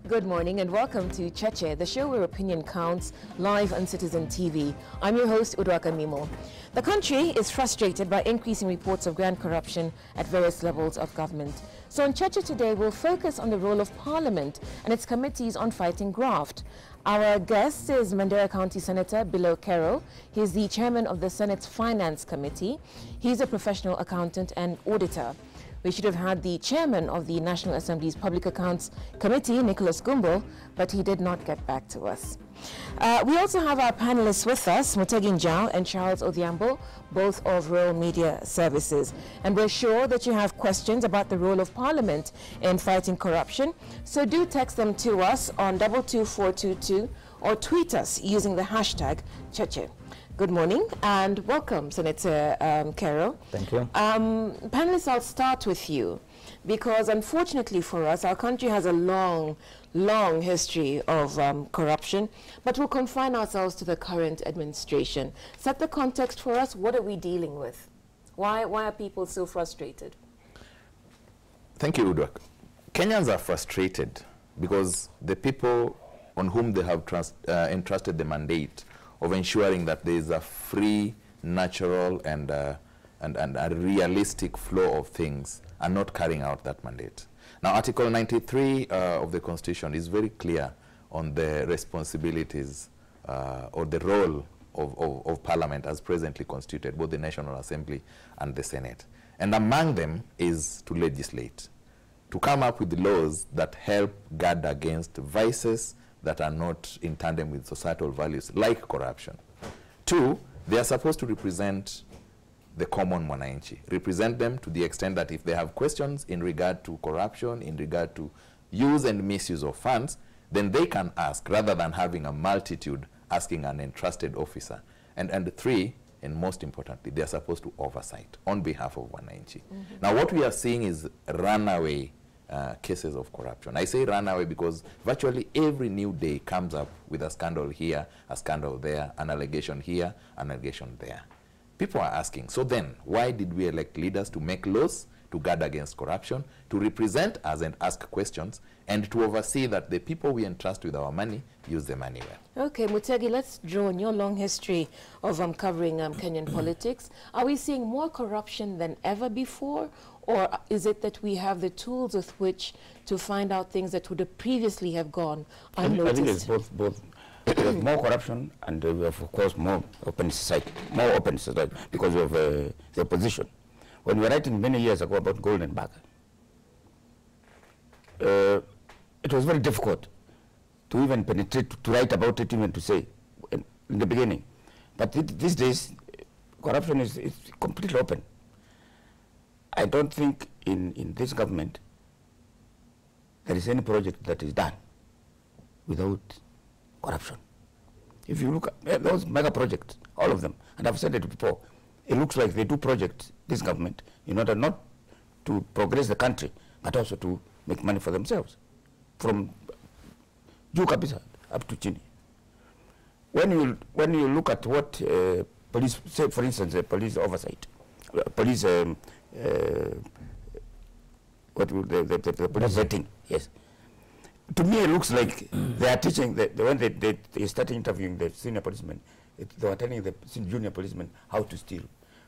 Good morning and welcome to Cheche, the show where opinion counts, live on Citizen TV. I'm your host, Udwaka Mimo. The country is frustrated by increasing reports of grand corruption at various levels of government. So on Cheche today, we'll focus on the role of Parliament and its committees on fighting graft. Our guest is Mandera County Senator Bilo Carroll. He's the chairman of the Senate's Finance Committee. He's a professional accountant and auditor. We should have had the chairman of the National Assembly's Public Accounts Committee, Nicholas Gumbo, but he did not get back to us. We also have our panelists with us, Mutegi Njau and Charles Odhiambo, both of Rural Media Services. And we're sure that you have questions about the role of Parliament in fighting corruption. So do text them to us on 22422 or tweet us using the hashtag Cheche. Good morning and welcome, Senator Carroll. Thank you. Panelists, I'll start with you because unfortunately for us, our country has a long history of corruption, but we'll confine ourselves to the current administration. Set the context for us. What are we dealing with? Why are people so frustrated? Thank you, Udwak. Kenyans are frustrated because the people on whom they have entrusted the mandate of ensuring that there is a free, natural, and a realistic flow of things are not carrying out that mandate. Now, Article 93 of the Constitution is very clear on the responsibilities or the role of Parliament as presently constituted, both the National Assembly and the Senate. And among them is to legislate, to come up with laws that help guard against vices that are not in tandem with societal values, like corruption. Two, they are supposed to represent the common mwananchi, represent them to the extent that if they have questions in regard to corruption, in regard to use and misuse of funds, then they can ask rather than having a multitude asking an entrusted officer. And three, and most importantly, they are supposed to oversight on behalf of mwananchi. Now, what we are seeing is runaway cases of corruption. I say runaway because virtually every new day comes up with a scandal here, a scandal there, an allegation here, an allegation there. People are asking, so then, why did we elect leaders to make laws to guard against corruption, to represent us and ask questions, and to oversee that the people we entrust with our money use the money well? Okay, Mutegi, let's draw on your long history of covering Kenyan politics. Are we seeing more corruption than ever before? Or is it that we have the tools with which to find out things that would have previously have gone unnoticed? I think it's both. We have more corruption and we have, of course, more open society because of the opposition. When we were writing many years ago about Golden Bag, it was very difficult to even penetrate, to write about it, even to say in the beginning. But these days, corruption is completely open. I don't think in this government there is any project that is done without corruption. If you look at those mega projects, all of them, and I've said it before, it looks like they do projects, this government, in order not to progress the country, but also to make money for themselves, from juu kabisa up to chini. When you look at what police, say for instance, police oversight, police the police vetting, yes. To me, it looks like they are teaching, when they start interviewing the senior policemen, they were telling the junior policemen how to steal.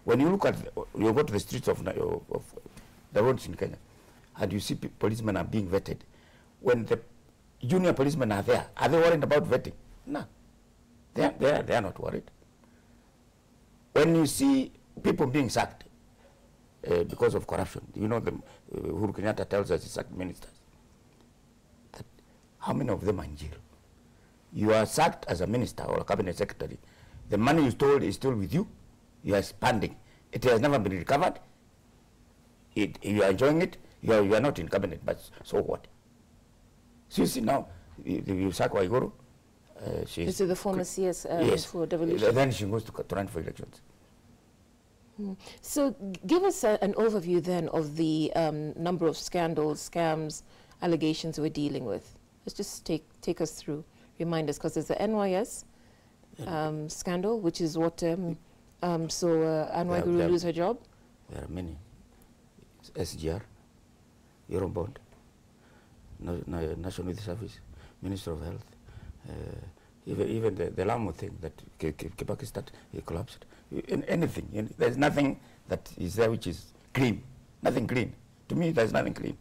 When you look at, you go to the streets of the roads in Kenya, and you see policemen are being vetted. When the junior policemen are there, are they worried about vetting? No, they are not worried. When you see people being sacked because of corruption, you know, Uhuru Kenyatta tells us he sacked ministers. How many of them are in jail? You are sacked as a minister or a cabinet secretary. The money you stole is still with you. You are spending. It has never been recovered. You are enjoying it. You are not in cabinet, but so what? So you see now, you sack Waiguru. This is the former CS yes. for devolution. Then she goes to run for elections. So give us an overview then of the number of scandals, scams, allegations we're dealing with. Let's just take us through, remind us, because there's the NYS scandal, which is what Anne Waiguru lose her job. There are many. It's SGR, Eurobond, National Youth Service. Minister of Health, even the Lamu thing that Kibaki started, he collapsed. Anything, there's nothing that is there which is clean. Nothing clean. To me, there's nothing clean.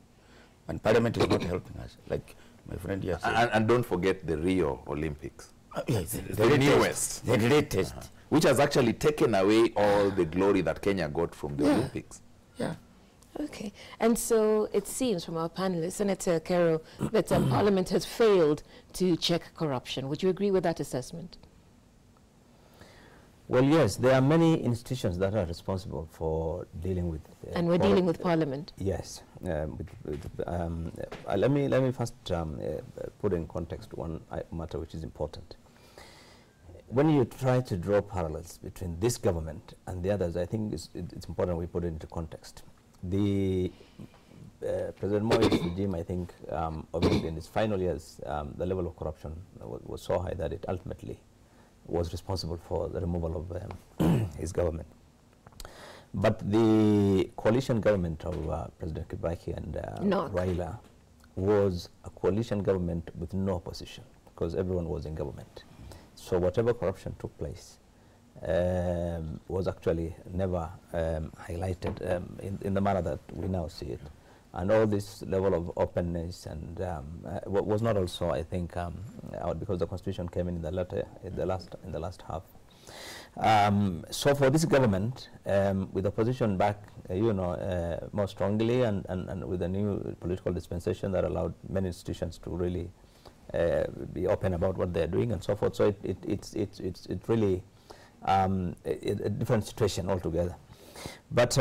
And Parliament is not helping us, like my friend here said. And don't forget the Rio Olympics. Yes, the newest. The latest. Which has actually taken away all the glory that Kenya got from the Olympics. Yeah. Okay. And so it seems from our panelists, Senator Carroll, that Parliament has failed to check corruption. Would you agree with that assessment? Well, yes, there are many institutions that are responsible for dealing with... and we're dealing with Parliament. Yes. Let me first put in context one matter which is important. When you try to draw parallels between this government and the others, I think it's important we put it into context. The President Moi's regime, I think, obviously in his final years, the level of corruption was so high that it ultimately was responsible for the removal of his government. But the coalition government of President Kibaki and Raila was a coalition government with no opposition, because everyone was in government. So whatever corruption took place was actually never highlighted in the manner that we now see it. And all this level of openness and was not also, I think, because the constitution came in the last half. So for this government, with opposition back, more strongly, and with a new political dispensation that allowed many institutions to really be open about what they're doing and so forth. So it's really a different situation altogether. But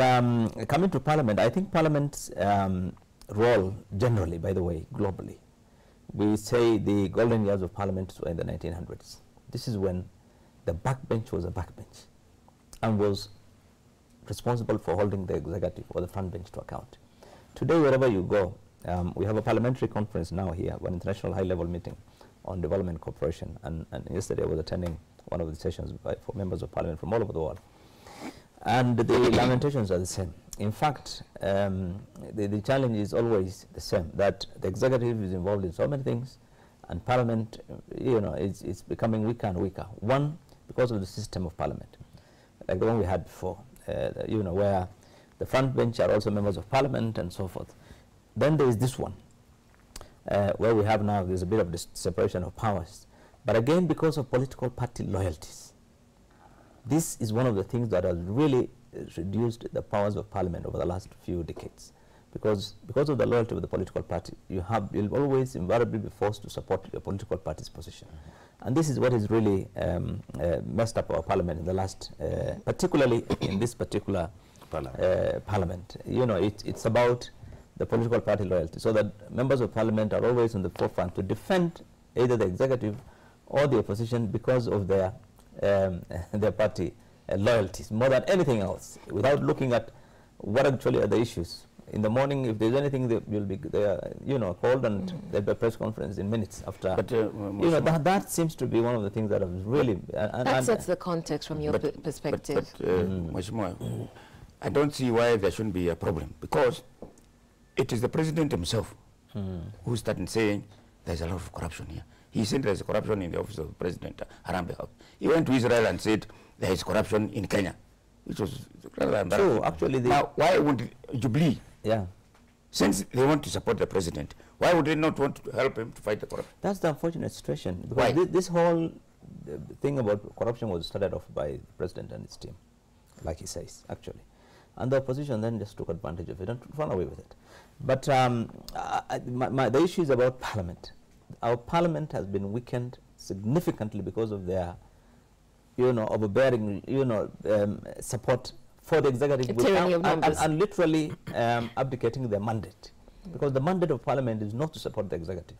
coming to Parliament, I think Parliament's role generally, by the way, globally, we say the golden years of Parliament were in the 1900s. This is when the backbench was a backbench and was responsible for holding the executive or the front bench to account. Today, wherever you go, we have a parliamentary conference now here, one international high-level meeting on development cooperation, and yesterday I was attending one of the sessions for members of Parliament from all over the world. And the lamentations are the same. In fact, the challenge is always the same, that the executive is involved in so many things, and Parliament, it's becoming weaker and weaker. One, because of the system of Parliament, like the one we had before, where the front bench are also members of Parliament and so forth. Then there is this one, where we have now, there's a bit of this separation of powers. But again, because of political party loyalties, this is one of the things that has really reduced the powers of Parliament over the last few decades. Because of the loyalty of the political party, you'll always invariably be forced to support your political party's position. And this is what has really messed up our Parliament in the last, particularly in this particular Parliament. It's about the political party loyalty, so that members of Parliament are always on the forefront to defend either the executive or the opposition because of their party loyalties, more than anything else, without looking at what actually are the issues. In the morning, if there's anything, they will be called, and there'll be a press conference in minutes after. But that seems to be one of the things that have really. That sets the context from your perspective. Mheshimiwa, I don't see why there shouldn't be a problem, because it is the president himself who started saying there's a lot of corruption here. He said there's corruption in the office of the president, Harambee House. He went to Israel and said there is corruption in Kenya, which was true. Actually, now, why would Jubilee? Yeah. Since they want to support the president, why would they not want to help him to fight the corruption? That's the unfortunate situation. Because this whole thing about corruption was started off by the president and his team, like he says, actually. And the opposition then just took advantage of it and ran away with it. But the issue is about Parliament. Our Parliament has been weakened significantly because of their, overbearing, support for the executive and literally abdicating their mandate. Because the mandate of Parliament is not to support the executive.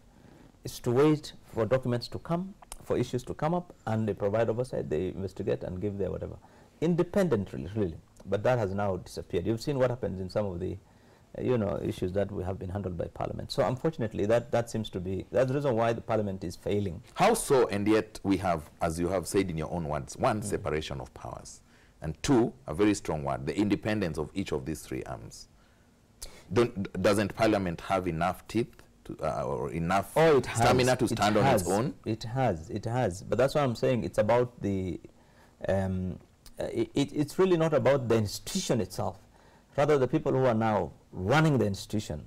It's to wait for documents to come, for issues to come up, and they provide oversight, they investigate and give their whatever. Independently, really. But that has now disappeared. You've seen what happens in some of the issues that we have been handled by Parliament. So unfortunately, that seems to be, that's the reason why the Parliament is failing. How so? And yet we have, as you have said in your own words, one, separation of powers, and two, a very strong word, the independence of each of these three arms. Doesn't Parliament have enough teeth to, or enough Oh, stamina to stand on its own? It has. But that's what I'm saying. It's about the, it's really not about the institution itself. Rather, the people who are now running the institution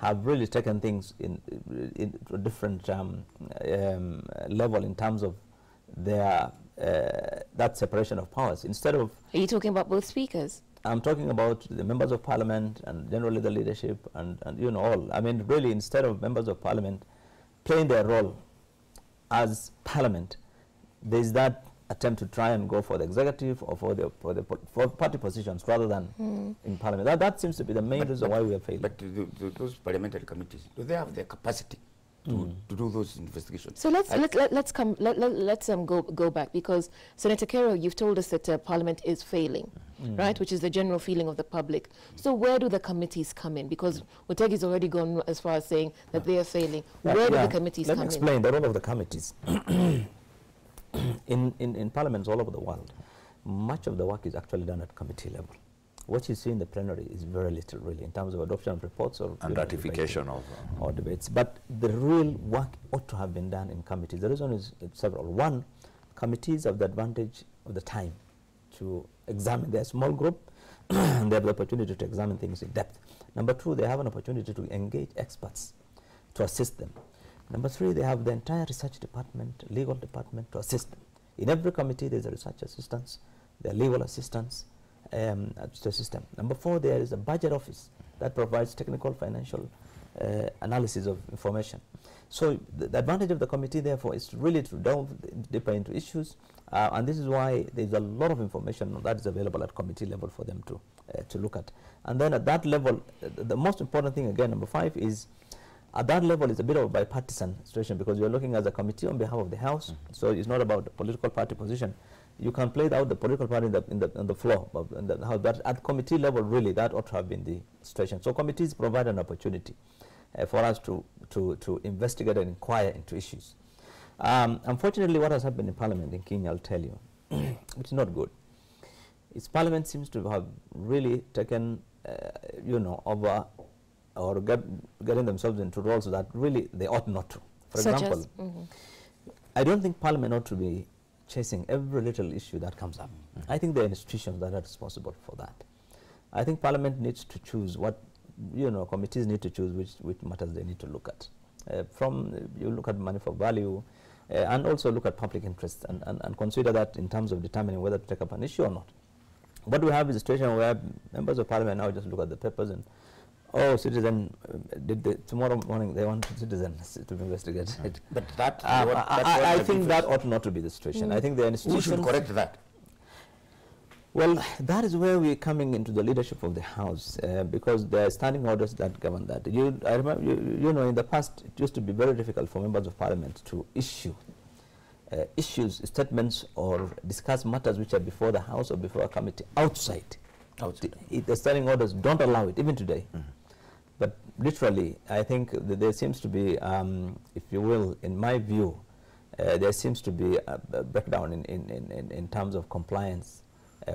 have really taken things in a different level in terms of their that separation of powers. Instead of... Are you talking about both speakers? I'm talking about the members of parliament and generally the leadership and you know, all. I mean, really, instead of members of parliament playing their role as parliament, there's that attempt to try and go for the executive or for party positions rather than in parliament. That seems to be the main reason why we are failing. But those parliamentary committees, do they have the capacity to do those investigations? So let's go back, because Senator Kero, you've told us that Parliament is failing, right? Which is the general feeling of the public. So where do the committees come in? Because Mutegi's already gone as far as saying that they are failing. Where do the committees come in? Let me explain the role of the committees. in parliaments all over the world, much of the work is actually done at committee level. What you see in the plenary is very little, really, in terms of adoption of reports or ratification of or debates. But the real work ought to have been done in committees. The reason is several. One, committees have the advantage of the time to examine their small group, and they have the opportunity to examine things in depth. Number two, they have an opportunity to engage experts to assist them. Number three, they have the entire research department, legal department to assist them. In every committee, there's a research assistance, there are legal assistants, to the system. Number four, there is a budget office that provides technical, financial analysis of information. So the advantage of the committee, therefore, is really to delve deeper into issues, and this is why there's a lot of information that is available at committee level for them to look at. And then at that level, the most important thing, again, number five, is at that level it's a bit of a bipartisan situation, because you're looking as a committee on behalf of the House, so it's not about the political party position. You can play out the political party on the floor, but at committee level, really, that ought to have been the situation. So committees provide an opportunity for us to investigate and inquire into issues. Unfortunately, what has happened in Parliament in Kenya, I'll tell you, it's not good. Its Parliament seems to have really taken, over or getting themselves into roles that really they ought not to. For example, I don't think Parliament ought to be chasing every little issue that comes up. I think there are institutions that are responsible for that. I think Parliament needs to choose what, committees need to choose which matters they need to look at. You look at money for value, and also look at public interest and consider that in terms of determining whether to take up an issue or not. What we have is a situation where members of Parliament now just look at the papers and, oh, citizen, tomorrow morning they want citizens to investigate it. But that, I think that ought not to be the situation. I think the institutions... Who should correct that? Well, that is where we're coming into the leadership of the House, because there are standing orders that govern that. I remember, in the past, it used to be very difficult for members of Parliament to issue statements or discuss matters which are before the House or before a committee outside. The standing orders don't allow it, even today. But literally, I think that there seems to be, if you will, in my view, there seems to be a breakdown in terms of compliance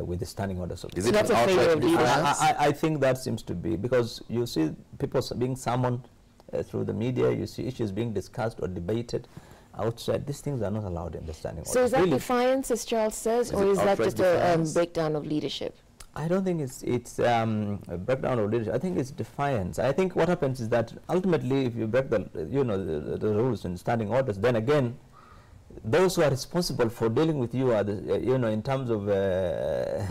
with the standing orders. Is it a failure of leadership? I think that seems to be, because you see people being summoned through the media, you see issues being discussed or debated outside. These things are not allowed in the standing orders. So is that really defiance, as Charles says, or is that just a breakdown of leadership? I don't think it's a breakdown of leadership. I think it's defiance. I think what happens is that ultimately, if you break the rules and standing orders, then again, those who are responsible for dealing with you are in terms of the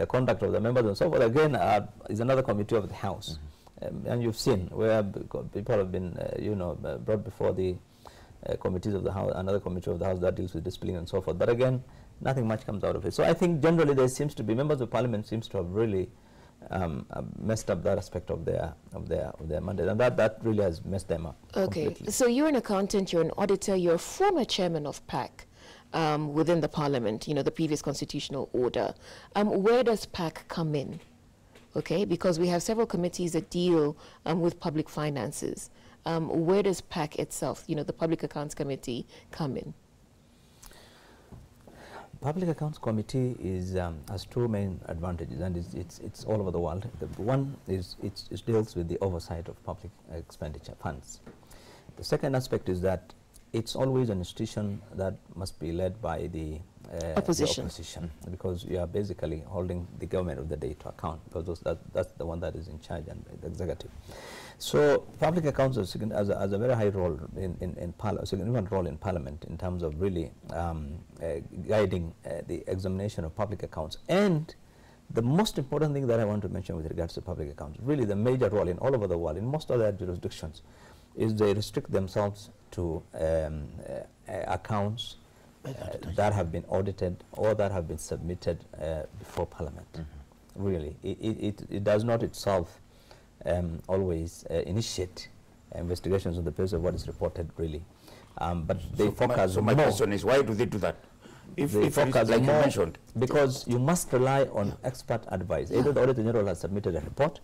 conduct of the members and so forth. Again, is another committee of the House, and you've seen where people have been brought before the committees of the House, another committee of the House that deals with discipline and so forth. But again, nothing much comes out of it. So I think generally there seems to be, members of Parliament seems to have really messed up that aspect of their mandate, and that really has messed them up. Okay, completely. So you're an accountant, you're an auditor, you're a former chairman of PAC within the Parliament, the previous constitutional order. Where does PAC come in? Okay, because we have several committees that deal with public finances. Where does PAC itself, the Public Accounts Committee, come in? Public Accounts Committee has two main advantages, and it's all over the world. The one is it deals with the oversight of public expenditure funds. The second aspect is that it's always an institution that must be led by the opposition, because you are basically holding the government of the day to account, because that's the one that is in charge, and the executive. So public accounts has a very high role in significant role in Parliament in terms of really guiding the examination of public accounts. And the most important thing that I want to mention with regards to public accounts, really the major role in all over the world, in most other jurisdictions, is they restrict themselves to accounts that have been audited or that have been submitted before Parliament. Really, it does not itself always initiate investigations on the basis of what is reported, really. But they focus so my question is, why do they do that? If focus, like you mentioned, because you must rely on expert advice. Either the Auditor General has submitted a report,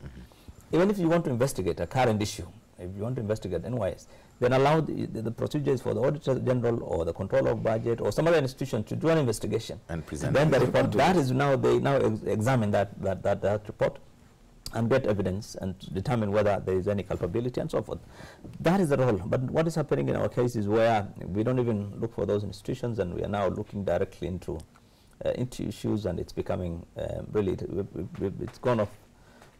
even if you want to investigate a current issue, if you want to investigate NYS, then allow the procedures for the Auditor General or the Controller of Budget or some other institution to do an investigation and present then the report. That is now they examine that report and get evidence and determine whether there is any culpability and so forth. That is the role. But what is happening in our case is where we don't even look for those institutions, and we are now looking directly into issues, and it's becoming really it's gone off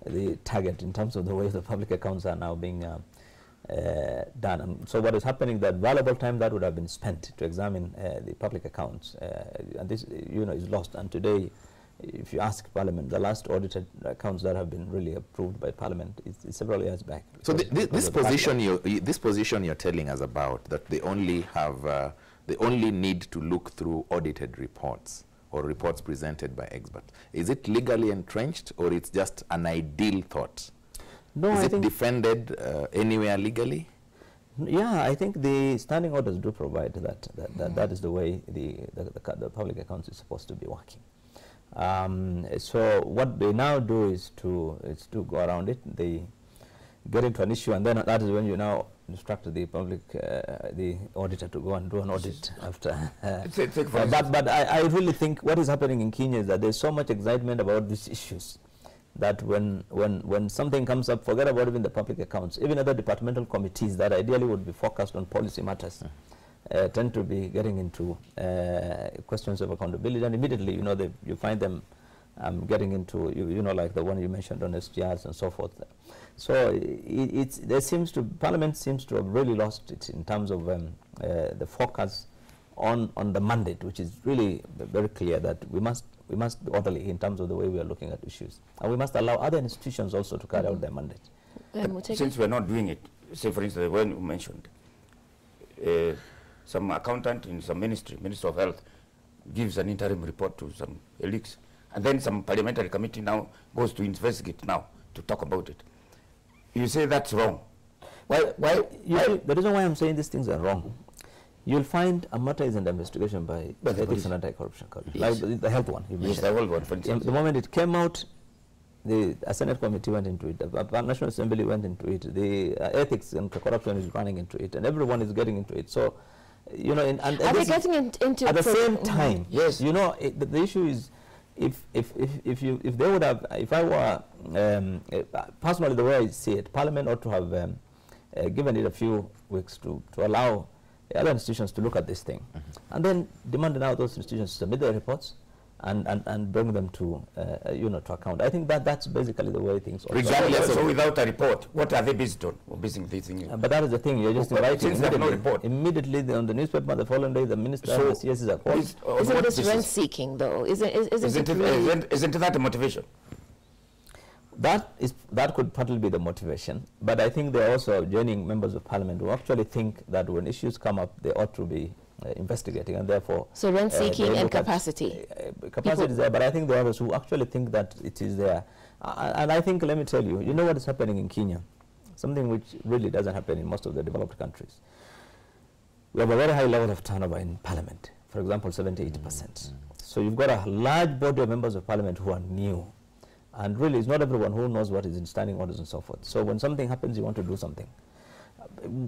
the target in terms of the way the public accounts are now being done. And so what is happening, that valuable time that would have been spent to examine the public accounts, and this is lost. And today, if you ask Parliament, the last audited accounts that have been really approved by Parliament is several years back. So this position you're telling us about, that they only have they only need to look through audited reports or reports presented by experts, is it legally entrenched, or it's just an ideal thought? No, is I it think defended anywhere legally? Yeah, I think the standing orders do provide that is the way the public accounts is supposed to be working. So what they now do is to go around it. They get into an issue, and then that is when you now instruct the public, the auditor, to go and do an audit after. But I really think what is happening in Kenya is that there's so much excitement about these issues that when something comes up, forget about even the public accounts, even other departmental committees that ideally would be focused on policy matters tend to be getting into questions of accountability, and immediately you find them getting into like the one you mentioned on SGRs and so forth. So Parliament seems to have really lost it in terms of the focus on the mandate, which is really very clear that we must be orderly in terms of the way we are looking at issues, and we must allow other institutions also to carry out their mandate. Since we're not doing it, say for instance, when you mentioned some accountant in some Ministry of Health gives an interim report to some leaks, and then some parliamentary committee now goes to investigate now to talk about it. You say that's wrong. The reason why I'm saying these things are wrong, you'll find a matter is under investigation by Ethics and Anti-Corruption Committee, like the health one. Yes, the health one, for instance. The moment it came out, a Senate committee went into it, the National Assembly went into it, the Ethics and Corruption is running into it, and everyone is getting into it. So, and are they getting into at the same time? Yes. The issue is, if they would have, if I were personally, the way I see it, Parliament ought to have given it a few weeks to allow other institutions to look at this thing, and then demand now those institutions to submit their reports and bring them to to account. I think that's basically the way things are. Regardless, so without a report, what are they based on? Basing this thing. But that is the thing. You're just inviting no report. Immediately on the newspaper the following day, the minister and the CSs are called. Isn't this rent-seeking, though? Isn't that a motivation? That could partly be the motivation, but I think they're also joining members of Parliament who actually think that when issues come up, they ought to be investigating, and therefore... So rent-seeking and capacity. Capacity is there, but I think there are others who actually think that it is there. And I think, let me tell you, what is happening in Kenya? Something which really doesn't happen in most of the developed countries. We have a very high level of turnover in Parliament, for example, 70–80%. So you've got a large body of members of Parliament who are new. And really, it's not everyone who knows what is in standing orders and so forth. So when something happens, you want to do something.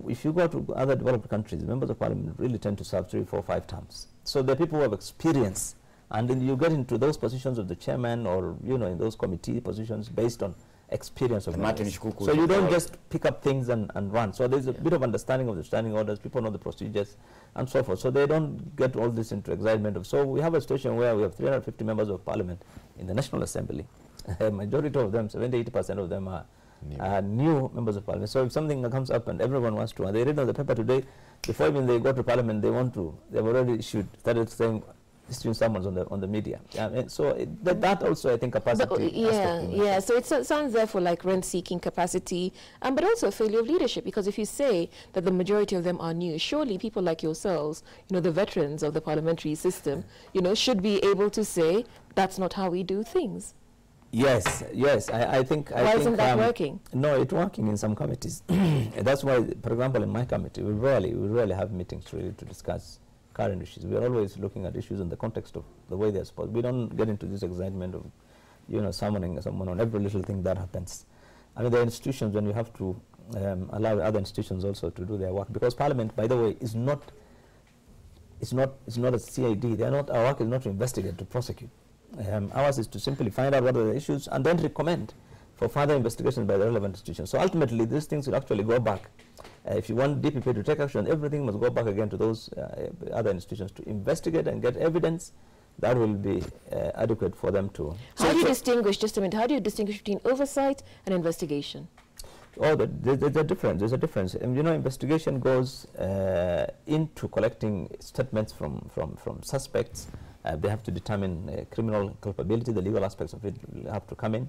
If you go to other developed countries, members of Parliament really tend to serve 3, 4, 5 terms. So the people who have experience And then you get into those positions of the chairman or, in those committee positions based on experience of Martin. So you don't just pick up things and run. So there's a bit of understanding of the standing orders, people know the procedures and so forth. So they don't get all this into excitement. So we have a situation where we have 350 members of parliament in the National Assembly. A majority of them, 70–80% of them are new members of parliament. So if something comes up and everyone wants to, and they read on the paper today, before even they go to parliament, they've already started saying, issuing summons on the media. So that also, I think, capacity. Yeah. So it sounds therefore like rent-seeking capacity, but also a failure of leadership. Because if you say that the majority of them are new, surely people like yourselves, the veterans of the parliamentary system, should be able to say that's not how we do things. Yes. I think. Why isn't that working? No, it's working in some committees. That's why, for example, in my committee, we rarely have meetings really to discuss current issues. We are always looking at issues in the context of the way they are supposed. We don't get into this excitement of, summoning someone on every little thing that happens. I mean, there are institutions when you have to allow other institutions also to do their work, because Parliament, by the way, is not a CID. Our work is not to investigate, to prosecute. Ours is to simply find out what are the issues and then recommend for further investigation by the relevant institutions. So ultimately, these things will actually go back. If you want DPP to take action, everything must go back again to those other institutions to investigate and get evidence that will be adequate for them to. How do you distinguish, just a minute, how do you distinguish between oversight and investigation? Oh, there's a difference. There's a difference. Investigation goes into collecting statements from suspects. They have to determine criminal culpability. The legal aspects of it will have to come in.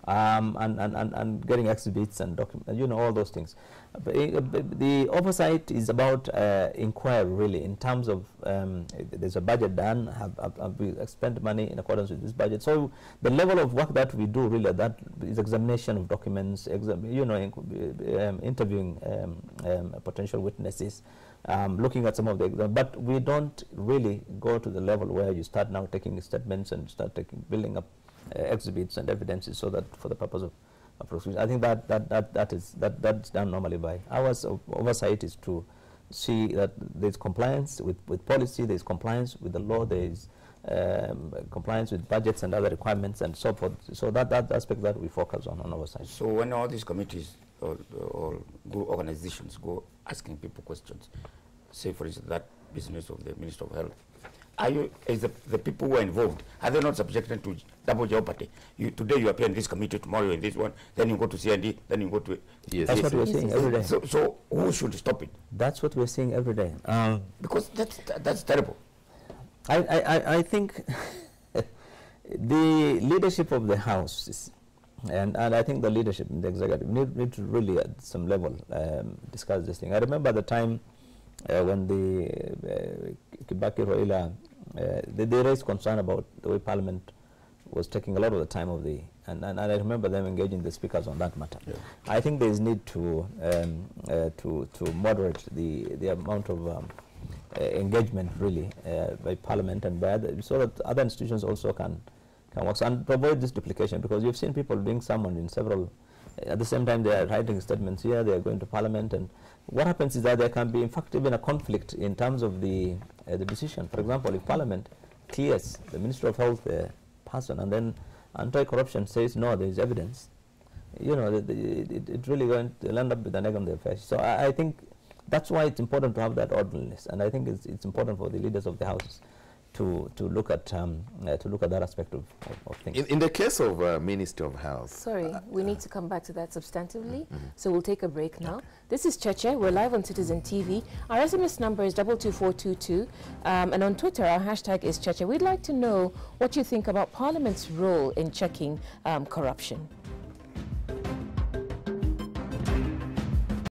And getting exhibits and documents, all those things. The oversight is about inquiry, really, in terms of there's a budget done, have we spent money in accordance with this budget. So the level of work that we do, really, that is examination of documents, interviewing potential witnesses, looking at some of the but we don't really go to the level where you start now taking statements and start building up exhibits and evidences, so that for the purpose of prosecution. I think that's done normally by ours. Oversight is to see that there's compliance with policy, there's compliance with the law, there's compliance with budgets and other requirements and so forth. So that aspect that we focus on oversight. So when all these committees or organizations go asking people questions, say for instance that business of the Minister of Health, is the people who are involved, are they not subjected to double jeopardy? Today you appear in this committee, tomorrow in this one, then you go to CND, then you go to... Yes. That's what we're seeing every day. So who should stop it? That's what we're seeing every day. Because that's terrible. I think the leadership of the House, and I think the leadership in the executive need to really at some level discuss this thing. I remember the time when the Kibaki Roila, they raised concern about the way Parliament was taking a lot of the time of and I remember them engaging the speakers on that matter. Yeah. I think there is need to moderate the amount of engagement really by Parliament and by other, so that other institutions also can work and avoid this duplication, because you've seen people being summoned in several. At the same time, they are writing statements here, they are going to Parliament, and what happens is that there can be, in fact, even a conflict in terms of the decision. For example, if Parliament clears the Minister of Health person, and then anti-corruption says, no, there is evidence, it really going to land up with an egg on their face. So I think that's why it's important to have that orderliness, and I think it's important for the leaders of the houses to look at that aspect of things. In the case of Minister of Health. Sorry, we need to come back to that substantively. So we'll take a break now. This is Cheche. We're live on Citizen TV. Our SMS number is 22422, and on Twitter our hashtag is Cheche. We'd like to know what you think about Parliament's role in checking corruption.